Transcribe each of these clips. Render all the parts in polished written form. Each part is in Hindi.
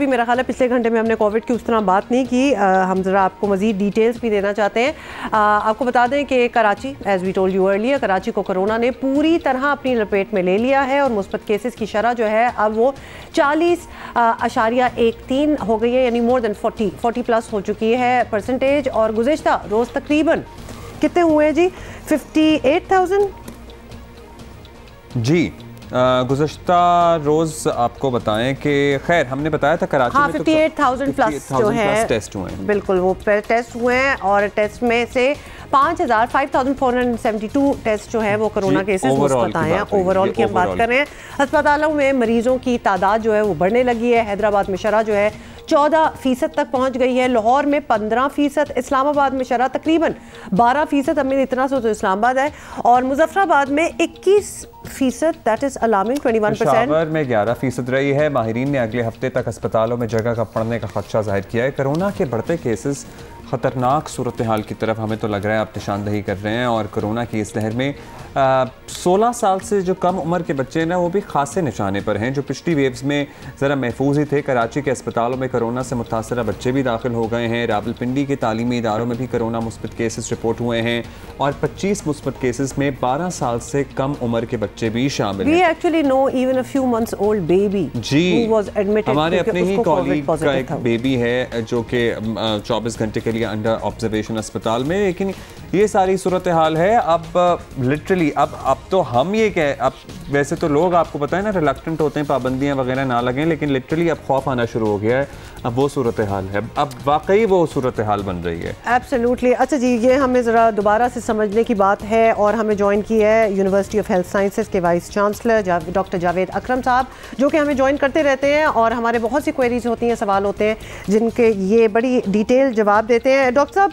भी मेरा ख्याल है पिछले घंटे में हमने कोविड की उस तरह बात नहीं की। हम ज़रा आपको मज़ीद डिटेल्स भी देना चाहते हैं। आपको बता दें कि Karachi, as we told you earlier, Karachi को कोरोना ने पूरी तरह अपनी लपेट में ले लिया है और मुस्बत केसेस की शरह जो है अब वो 40.13 हो गई है, यानी मोर देन 40 प्लस हो चुकी है परसेंटेज। और गुज़िश्ता रोज़ तकरीबन कितने हुए हैं जी? 58,000 जी। गुज़श्ता रोज़ आपको बताएं कि खैर हमने बताया था कराची में 58,000 प्लस जो है टेस्ट हुए हैं। बिल्कुल वो टेस्ट हुए हैं और टेस्ट में से 5,472 टेस्ट जो है वो कोरोना केसेस मुस्बत आए हैं। ओवरऑल की हम बात कर रहे हैं। अस्पतालों में मरीजों की तादाद जो है वो बढ़ने लगी है। हैदराबाद में शरह जो है 14% तक पहुंच गई है, लाहौर में 15%, इस्लामाबाद में शरह तकरीबन 12%, अमीर इतना सो तो इस्लामाबाद है, और मुजफ्फराबाद में 21%, दैट इज अलार्मिंग 21%। में 11% रही है। माहिरीन ने अगले हफ्ते तक अस्पतालों में जगह का पड़ने का खदशा जाहिर किया है। कोरोना के बढ़ते केसेस ख़तरनाक सूरत हाल की तरफ हमें तो लग रहा है आप निशानदही कर रहे हैं। और कोरोना की इस लहर में 16 साल से जो कम उम्र के बच्चे ना वो भी खासे निशाने पर हैं, जो पिछली वेव्स में ज़रा महफूज ही थे। कराची के अस्पतालों में कोरोना से मुतासरा बच्चे भी दाखिल हो गए हैं। रावलपिंडी के तालीमी इदारों में भी कोरोना मुस्बत केसेस रिपोर्ट हुए हैं और 25 मुस्बत केसेस में 12 साल से कम उम्र के बच्चे भी शामिल हैं। जी, हमारे अपने ही कॉलीग का एक बेबी है जो कि 24 घंटे के लिए अंडर ऑब्जर्वेशन अस्पताल में। लेकिन ये सारी सूरत हाल है। अब लिटरली अब तो हम ये कह, अब वैसे तो लोग आपको पता है ना रिलक्टेंट होते हैं पाबंदियां वगैरह ना लगें, लेकिन लिटरली अब खौफ आना शुरू हो गया है। अब वो सूरत हाल है, अब वाकई वो सूरत हाल बन रही है। एब्सोल्युटली। अच्छा जी, ये हमें ज़रा दोबारा से समझने की बात है और हमें ज्वाइन की है यूनिवर्सिटी ऑफ हेल्थ साइंसेज के वाइस चांसलर डॉक्टर जावेद अकरम साहब, जो कि हमें ज्वाइन करते रहते हैं और हमारे बहुत सी क्वेरीज होती हैं, सवाल होते हैं जिनके ये बड़ी डिटेल जवाब देते हैं। डॉक्टर साहब,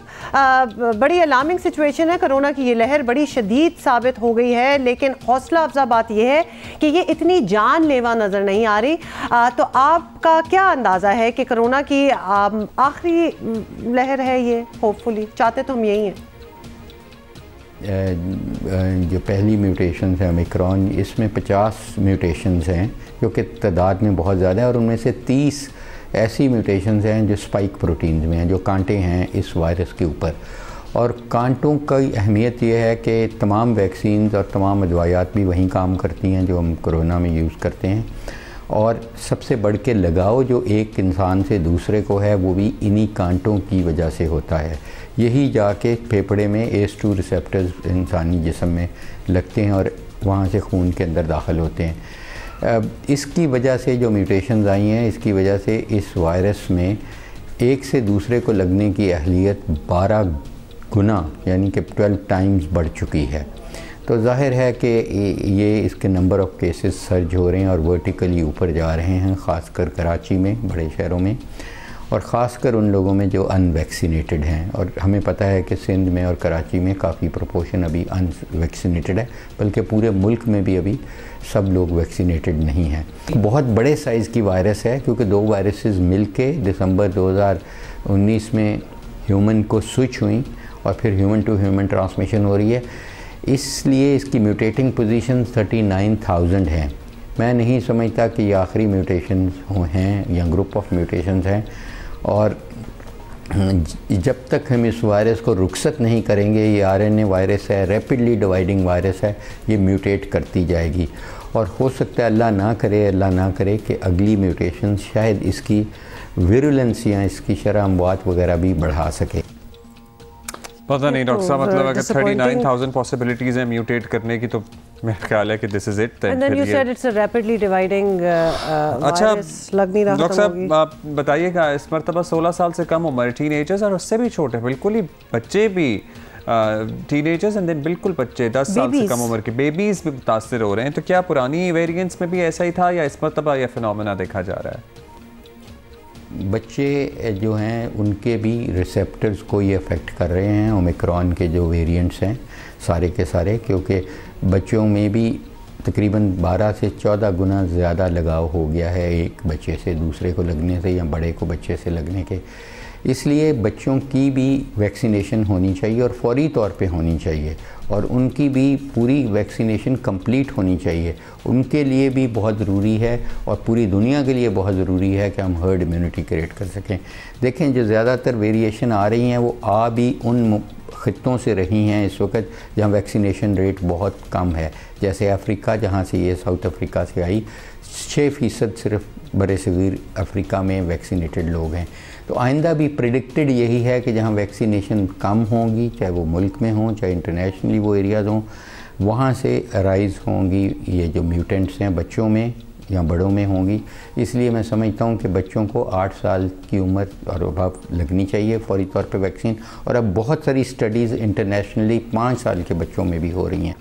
बड़ी अलार्मिंग सिचुएशन है, कोरोना की ये लहर बड़ी शदीद साबित हो गई है, लेकिन हौसला अफजा बात यह है कि ये इतनी जानलेवा नज़र नहीं आ रही। तो आपका क्या अंदाज़ा है कि कोरोना की आखिरी लहर है ये? होपफुली चाहते तो हम यही हैं। जो पहली म्यूटेशंस है ओमिक्रॉन, इसमें 50 म्यूटेशंस हैं जो कि तादाद में बहुत ज़्यादा है और उनमें से 30 ऐसी म्यूटेशंस हैं जो स्पाइक प्रोटीन्स में हैं, जो कांटे हैं इस वायरस के ऊपर। और कांटों की अहमियत यह है कि तमाम वैक्सीन्स और तमाम दवाइयात भी वहीं काम करती हैं जो हम कोरोना में यूज़ करते हैं। और सबसे बढ़ के लगाव जो एक इंसान से दूसरे को है वो भी इन्हीं कांटों की वजह से होता है। यही जाके फेफड़े में ACE2 रिसेप्टर्स इंसानी जिस्म में लगते हैं और वहाँ से खून के अंदर दाखिल होते हैं। इसकी वजह से जो म्यूटेशंस आई हैं, इसकी वजह से इस वायरस में एक से दूसरे को लगने की अहलियत 12 गुना यानी कि 12 टाइम्स बढ़ चुकी है। तो जाहिर है कि ये इसके नंबर ऑफ़ केसेस सर्ज हो रहे हैं और वर्टिकली ऊपर जा रहे हैं, ख़ासकर कराची में, बड़े शहरों में, और ख़ासकर उन लोगों में जो अनवैक्सीनेटेड हैं। और हमें पता है कि सिंध में और कराची में काफ़ी प्रोपोर्शन अभी अनवैक्सीनेटेड है, बल्कि पूरे मुल्क में भी अभी सब लोग वैक्सीनेटेड नहीं हैं। बहुत बड़े साइज़ की वायरस है क्योंकि 2 वायरसेस मिलके दिसंबर 2019 में ह्यूमन को स्विच हुई और फिर ह्यूमन टू ह्यूमन ट्रांसमिशन हो रही है, इसलिए इसकी म्यूटेटिंग पोजीशन 39,000 हैं। मैं नहीं समझता कि ये आखिरी म्यूटेशंस हैं या ग्रुप ऑफ म्यूटेशंस हैं, और जब तक हम इस वायरस को रुखसत नहीं करेंगे, ये RNA वायरस है, रैपिडली डिवाइडिंग वायरस है, ये म्यूटेट करती जाएगी। और हो सकता है अल्लाह ना करे कि अगली म्यूटेशन शायद इसकी विरुलेंस या इसकी शरह अमवात वगैरह भी बढ़ा सके। पता नहीं डॉक्टर साहब, मतलब अगर 39,000 पॉसिबिलिटीज़ हैं म्यूटेट करने की, तो मेरा ख्याल है कि this is it. And then you said it's a rapidly dividing virus, लग नहीं रहा। डॉक्टर साहब आप बताइएगा, इस मरतबा 16 साल से कम उम्र, टीनेजर्स और उससे भी छोटे, बिल्कुल ही बच्चे भी, टीनेजर्स एंड देन बिल्कुल बच्चे 10 साल से कम उम्र के बेबीज़ भी मुतासर हो रहे हैं। तो क्या पुरानी वेरिएंट्स में भी ऐसा ही था या इस मरतबा यह फिनोमेना देखा जा रहा है? बच्चे जो हैं उनके भी रिसेप्टर्स को ये अफेक्ट कर रहे हैं, ओमिक्रॉन के जो वेरिएंट्स हैं सारे के सारे, क्योंकि बच्चों में भी तकरीबन 12 से 14 गुना ज़्यादा लगाव हो गया है एक बच्चे से दूसरे को लगने से या बड़े को बच्चे से लगने के। इसलिए बच्चों की भी वैक्सीनेशन होनी चाहिए और फौरी तौर पे होनी चाहिए। और उनकी भी पूरी वैक्सीनेशन कंप्लीट होनी चाहिए। उनके लिए भी बहुत ज़रूरी है और पूरी दुनिया के लिए बहुत ज़रूरी है कि हम हर्ड इम्यूनिटी क्रिएट कर सकें। देखें, जो ज़्यादातर वेरिएशन आ रही हैं वो आ भी उन ख़ित्तों से रही हैं इस वक्त जहाँ वैक्सीनेशन रेट बहुत कम है, जैसे अफ्रीका, जहाँ से ये साउथ अफ्रीका से आई, 6% सिर्फ बरसगीर अफ्रीका में वैक्सीनेटेड लोग हैं। तो आइंदा भी प्रिडिक्टेड यही है कि जहाँ वैक्सीनेशन कम होंगी, चाहे वो मुल्क में हों चाहे इंटरनेशनली वो एरियाज़ हों, वहाँ से राइज़ होंगी ये जो म्यूटेंट्स हैं बच्चों में या बड़ों में होंगी। इसलिए मैं समझता हूँ कि बच्चों को 8 साल की उम्र और अबव लगनी चाहिए फौरी तौर पे वैक्सीन, और अब बहुत सारी स्टडीज़ इंटरनेशनली 5 साल के बच्चों में भी हो रही हैं।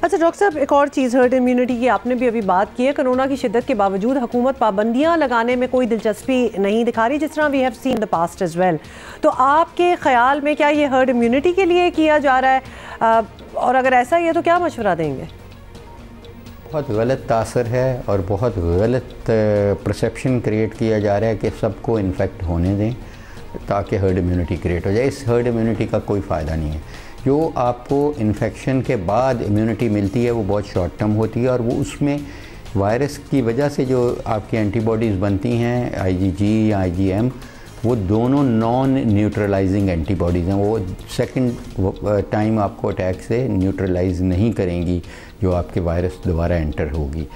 अच्छा डॉक्टर साहब, एक और चीज़ हर्ड इम्यूनिटी की आपने भी अभी बात की है। कोरोना की शिद्दत के बावजूद हुकूमत पाबंदियां लगाने में कोई दिलचस्पी नहीं दिखा रही, जिस तरह we have seen the past as well. तो आपके ख्याल में क्या ये हर्ड इम्यूनिटी के लिए किया जा रहा है, और अगर ऐसा ही है तो क्या मशवरा देंगे? बहुत गलत तासर है और बहुत गलत परसेप्शन क्रिएट किया जा रहा है कि सबको इन्फेक्ट होने दें ताकि हर्ड इम्यूनिटी क्रिएट हो जाए। इस हर्ड इम्यूनिटी का कोई फ़ायदा नहीं है। जो आपको इन्फेक्शन के बाद इम्यूनिटी मिलती है वो बहुत शॉर्ट टर्म होती है, और वो उसमें वायरस की वजह से जो आपकी एंटीबॉडीज़ बनती हैं IgG या IgM, वो दोनों नॉन न्यूट्रलाइजिंग एंटीबॉडीज़ हैं। वो सेकंड टाइम आपको अटैक से न्यूट्रलाइज नहीं करेंगी जो आपके वायरस दोबारा एंटर होगी।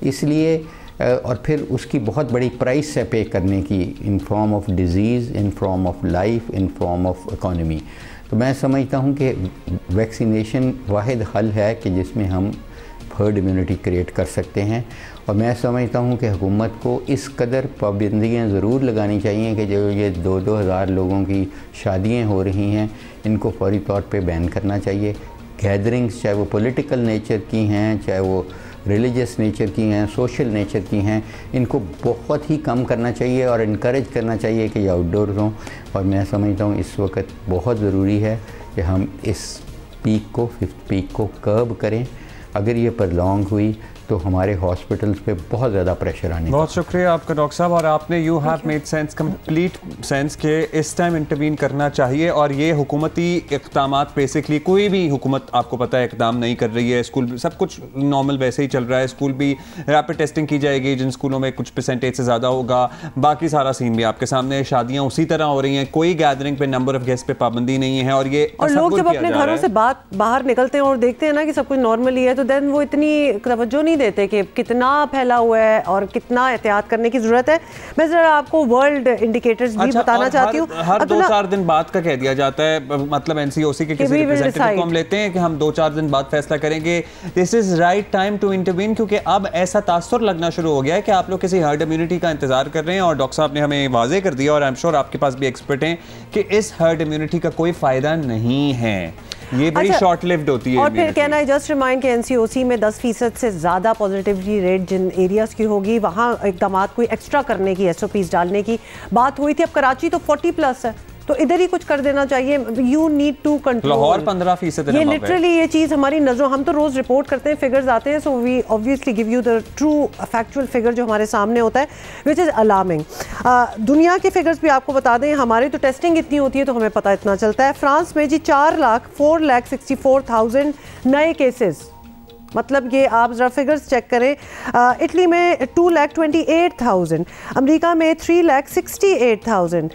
इसलिए और फिर उसकी बहुत बड़ी प्राइस है पे करने की, in form of disease, in form of life, in form of economy. तो मैं समझता हूँ कि वैक्सीनेशन वाहिद हल है कि जिसमें हम हर्ड इम्यूनिटी क्रिएट कर सकते हैं। और मैं समझता हूँ कि हुकूमत को इस कदर पाबंदियाँ ज़रूर लगानी चाहिए कि जो ये 2-2 हज़ार लोगों की शादियाँ हो रही हैं, इनको फौरी तौर पे बैन करना चाहिए। गैदरिंग्स, चाहे वो पॉलिटिकल नेचर की हैं, चाहे वो रिलीजियस नेचर की हैं, सोशल नेचर की हैं, इनको बहुत ही कम करना चाहिए और इनकरेज करना चाहिए कि ये आउटडोर हों। और मैं समझता हूँ इस वक्त बहुत ज़रूरी है कि हम इस पीक को, 5th पीक को कर्ब करें। अगर ये प्रलॉन्ग हुई तो हमारे हॉस्पिटल्स पे बहुत ज़्यादा प्रेशर आने। बहुत शुक्रिया आपका डॉक्टर साहब, और आपने you have made sense, complete sense के इस टाइम इंटरवीन करना चाहिए। और ये हुकूमती इक़दामात, बेसिकली कोई भी हुकूमत आपको पता है इक़दाम नहीं कर रही है। स्कूल सब कुछ नॉर्मल वैसे ही चल रहा है, स्कूल भी रैपिड टेस्टिंग की जाएगी जिन स्कूलों में कुछ परसेंटेज से ज़्यादा होगा, बाकी सारा सीन भी आपके सामने, शादियाँ उसी तरह हो रही हैं, कोई गैदरिंग पे, नंबर ऑफ गेस्ट पे पाबंदी नहीं है। और ये और लोग जब अपने घरों से बाहर निकलते हैं और देखते हैं ना कि सब कुछ नॉर्मली है, तो देन वो इतनी तवज्जो नहीं देते कि कितना फैला हुआ है और कितना एहतियात करने की जरूरत है। मैं जरा आपको वर्ल्ड इंडिकेटर्स भी बताना चाहती हूँ। हर 2-4 दिन बाद का कह दिया जाता है, मतलब NCOC के किसी रिप्रेजेंटेटिव को हम लेते हैं कि हम 2-4 दिन बाद फैसला करेंगे। This is right time to intervene, क्योंकि अब ऐसा तासुर लगना शुरू हो गया है कि आप लोग किसी हर्ड इम्यूनिटी का इंतजार कर रहे हैं। और डॉक्टर साहब ने हमें वाज़ेह कर दिया, और आई एम श्योर आपके पास भी एक्सपर्ट हैं, कि इस हर्ड इम्यूनिटी का कोई फायदा नहीं है, ये बड़ी शॉर्ट लिव्ड होती है। और फिर कहना है जस्ट रिमाइंड कि NCOC में 10% से ज़्यादा पॉजिटिविटी रेट जिन एरियाज़ की होगी, वहाँ इक़दाम कोई एक्स्ट्रा करने की, SOPs डालने की बात हुई थी। अब कराची तो 40+ है, तो इधर ही कुछ कर देना चाहिए। You need to control. Lahore 15% ये लिटरली ये चीज़ हमारी नज़रों, हम तो रोज़ रिपोर्ट करते हैं, फिगर्स आते हैं, so we obviously give you the true factual figure जो हमारे सामने होता है, विच इज़ अलार्मिंग। दुनिया के फिगर्स भी आपको बता दें, हमारी तो टेस्टिंग इतनी होती है तो हमें पता इतना चलता है। फ्रांस में जी 4,64,000 नए केसेस, मतलब ये आप ज़रा फिगर्स चेक करें। इटली में 2,28,000, अमेरिका में 3,68,000,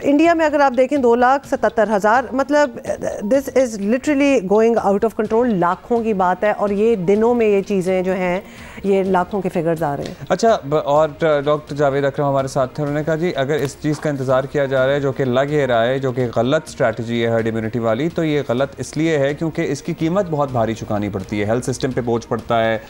इंडिया में अगर आप देखें 2,77,000। मतलब this is literally going out of control. लाखों की बात है, और ये दिनों में ये चीज़ें जो हैं ये लाखों के फिगर्स आ रहे हैं। अच्छा, और डॉक्टर जावेद अकरम हमारे साथ थे, उन्होंने कहा जी अगर इस चीज़ का इंतज़ार किया जा रहा है, जो कि लग ही रहा है, जो कि गलत स्ट्रैटेजी है हर्ड इम्यूनिटी वाली, तो ये गलत इसलिए है क्योंकि इसकी कीमत बहुत भारी चुकानी पड़ती है, हेल्थ सिस्टम पे बोझ पड़ता है,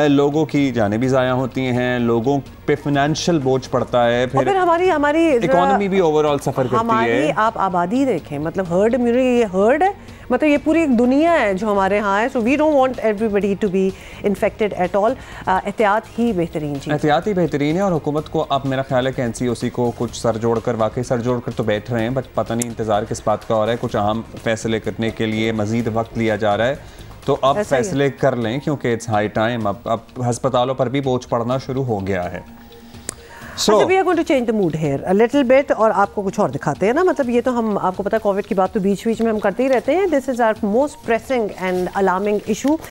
लोगों की जानें भी ज़ाया होती हैं, लोगों पे फाइनेंशियल बोझ पड़ता है, फिर हमारी इकोनॉमी भी ओवरऑल सफ़र करती है। आप आबादी देखें, मतलब हर्ड इम्यूनिटी, ये हर्ड है, मतलब ये पूरी एक दुनिया है जो हमारे यहाँ है। So we don't want everybody to be infected at all. एहतियात ही बेहतरीन चीज़, एहतियात ही बेहतरीन है। और हुकूमत को अब मेरा ख्याल है कि NCOC को कुछ सर जोड़ कर, वाकई सर जोड़ कर तो बैठ रहे हैं, बट पता नहीं इंतज़ार किस बात का हो रहा है। कुछ अहम फैसले करने के लिए मज़ीद वक्त लिया जा रहा है, तो अब फैसले कर लें क्योंकि इट्स हाई टाइम। अब अस्पतालों पर भी बोझ पड़ना शुरू हो गया है। अच्छा, we are going to change the mood here a little bit और आपको कुछ और दिखाते हैं ना, मतलब ये तो हम आपको पता है कोविड की बात तो बीच बीच में हम करते ही रहते हैं. This is our most pressing and alarming issue.